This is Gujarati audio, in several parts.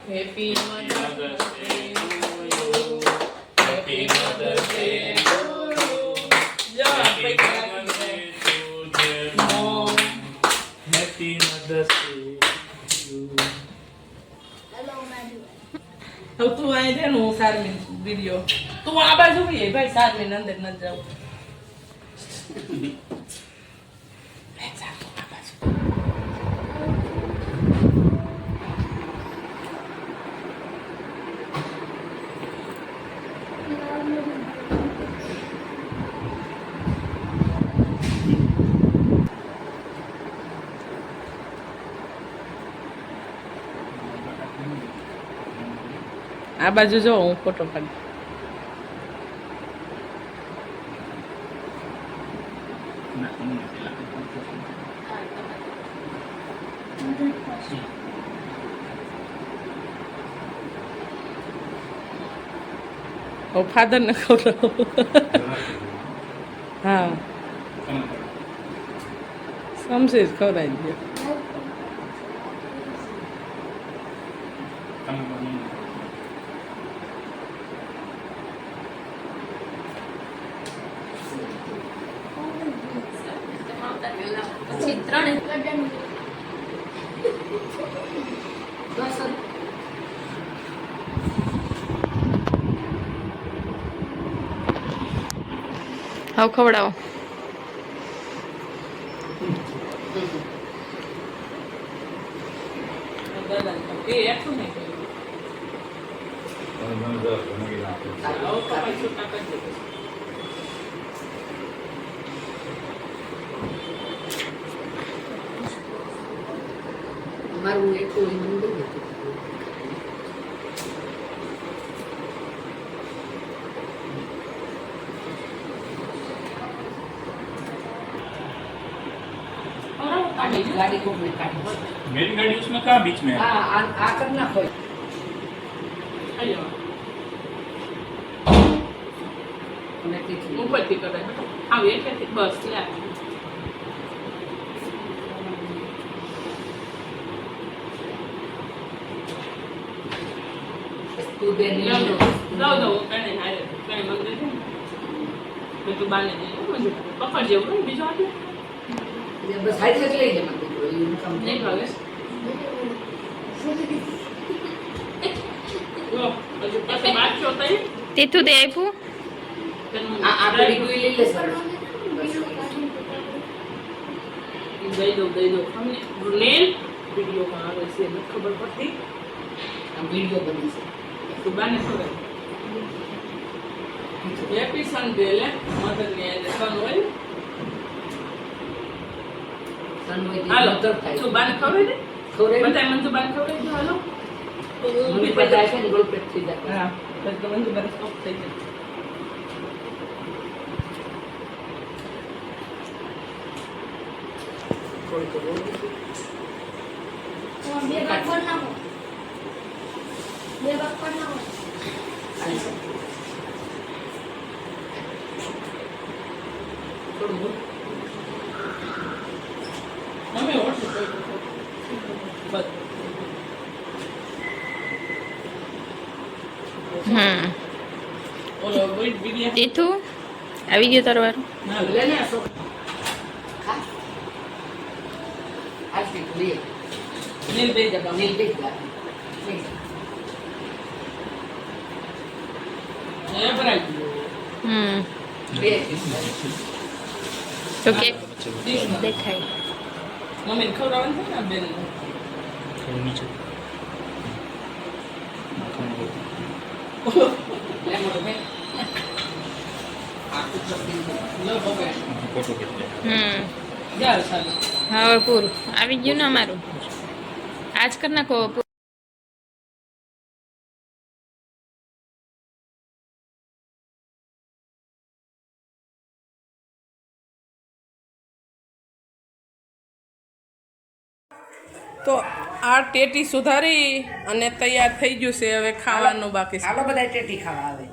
Happy Mother's Day to you. Happy Mother's Day to you. Happy Mother's Day to dear mom. Happy Mother's Day to you. હવે તું અહીં છે ને હું સારમીન વિડીયો તું આ બાજુ ભાઈ ભાઈ સારમીન અંદર ન જાવ આ બાજુ જો હું ફોટો પાડી ફાધર ને ખવડાવું હા સમજે જ ખવડાવી દે હવે ખવડાવો મારું એટલું મંદિર गाड़ी को मेरी गाड़ी उसमें कहाँ बीच में है? हाँ आकर ना खोई ઉપરથી કરે આવી એટલેથી બસ લે तू दे દઉં કને હારે કને મંદિર છે ને તું બાને દે પકડ જેવું ને બીજો આપે बस हाइट से ले जा નહીં ભાવે જો હજુ પાસે બાકી હોતા હે તીથું દે આપ્યું आ बड़ी कोई ले ले सर દઈ દો અમને નેલ વિડીયોમાં આવે છે મને ખબર પડતી हम वीडियो बनी से તું બાને ખબર હેપી સન્ડે લે મધર ને સન હોય सन में હાલો तो था તું બાને ખબર દે थोड़े બતાય મને તું બાને ખબર દે હાલો તો હું मुझे બી पता है कि गोल पे थी जाता હા તો મને બસ સ્ટોપ થઈ જાય कोई तो बोल બે ભાગ પર નાખો બે ભાગ પર નાખો थोड़ा बहुत મમ્મી ઓળખું બસ ઓલો વેઇટ વિડિયો તીથું આવી ગયો તારો વાર ના लेना सो आज के लिए નીલ દે જબા नील देख ला એ ભરાઈ ગયો તો કે દેખાય મમ્મી ખવડાવવાનું છે ને બેન लेमन में आप कुछ લો બબે યાર સાલું હવે પૂરું આવી ગયું ને અમારું આજ કર નાખો તો આ ટેટી સુધારી અને તૈયાર થઈ ગયું છે હવે ખાવાનું બાકી છે હાલો બધા ટેટી ખાવા આવે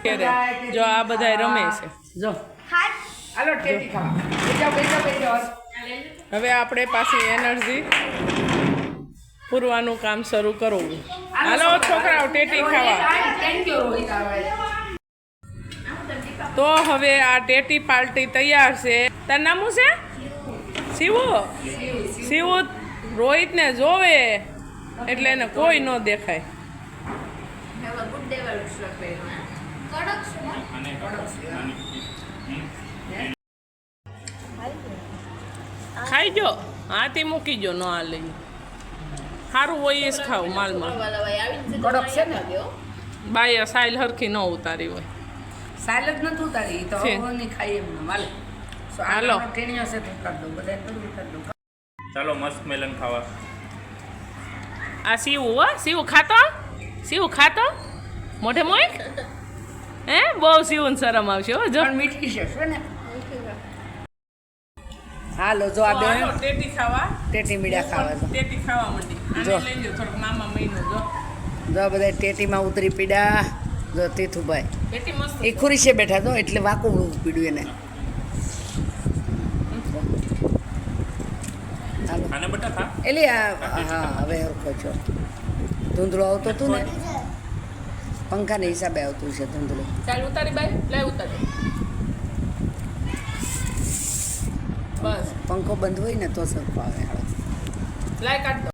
ક્યારે? જો આ બધા રમે છે જો હાલો ટેટી ખાવા બેજો હવે આપણે પાછી એનર્જી પૂરવાનું કામ શરૂ કરવું. હાલો છોકરાઓ ટેટી ખાવા. થેન્ક યુ રોહિત આવે તો હવે આ ટેટી પાર્ટી તૈયાર છે. તારું નામ શું છે? શિવો. શિવો રોહિતને જોવે એટલે એને કોઈ ન દેખાય. ખાઈ જો હાથી મૂકી જો ન આ લઈ સારું હોય એ જ ખાવ માલમાં. કડક છે ને બાય સાઈલ હરખી ન ઉતારી હોય. સાલ જ નથી ઉતારી તો છે. નહીં ખાઈ એમ માલ હાલો. ટેણીઓ છે તો કરી દઉં બધા કરી દઉં ચાલો મસ્ક મેલન ખાવા. આ સીવું હો સીવું ખાતો સીવું ખાતો મોઢે મોય હે બહુ સીવું શરમ આવશે હો જો. પણ મીઠી છે શું ને હાલો જો આ બેન ટેટી ખાવા ટેટી મીડિયા ખાવા જો ટેટી ખાવા માંડી. જો. આને લઈ લો થોડુંક મામા મહિનો જો. જો બધા ટેટીમાં ઉતરી પીડા જો તીથુભાઈ ટેટી મસ્ત એ ખુરશીએ બેઠા તો એટલે વાકું પીડ્યું એને હાલો આને બટા ખા. એટલે હા હવે હરખો છો ધૂંધળું આવતું હતું ને પંખાને હિસાબે આવતું છે ધૂંધળું ચાલ ઉતારી બાઈ લાય ઉતારી બસ પંખો બંધ હોય ને તો સરખો આવે હાલો લાય કાઢ દો.